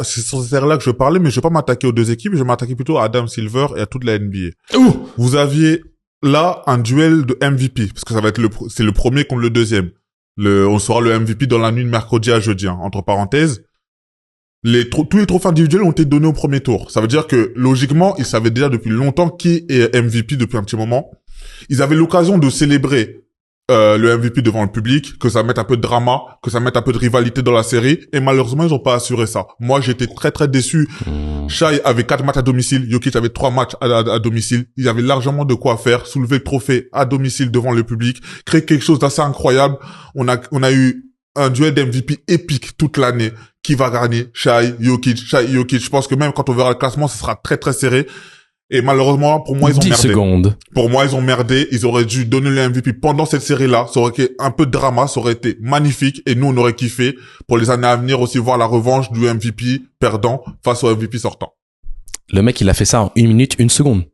c'est sur cette série-là que je parlais, mais je vais pas m'attaquer aux deux équipes, je vais m'attaquer plutôt à Adam Silver et à toute la NBA. Ouh. Vous aviez là un duel de MVP, parce que ça va être c'est le premier contre le deuxième. On saura le MVP dans la nuit de mercredi à jeudi, hein, entre parenthèses. Tous les trophées individuels ont été donnés au premier tour. Ça veut dire que, logiquement, ils savaient déjà depuis longtemps qui est MVP depuis un petit moment. Ils avaient l'occasion de célébrer le MVP devant le public, que ça mette un peu de drama, que ça mette un peu de rivalité dans la série, et malheureusement, ils ont pas assuré ça. Moi, j'étais très très déçu. Shai avait 4 matchs à domicile, Jokic avait 3 matchs à domicile. Ils avaient largement de quoi faire, soulever le trophée à domicile devant le public, créer quelque chose d'assez incroyable. On a eu un duel d'MVP épique toute l'année. Qui va gagner? Shai, Jokic. Je pense que même quand on verra le classement, ce sera très très serré. Et malheureusement, pour moi, ils ont 10 merdé. secondes. Pour moi, ils ont merdé. Ils auraient dû donner le MVP pendant cette série-là. Ça aurait été un peu de drama. Ça aurait été magnifique. Et nous, on aurait kiffé pour les années à venir aussi voir la revanche du MVP perdant face au MVP sortant. Le mec, il a fait ça en 1 minute, 1 seconde.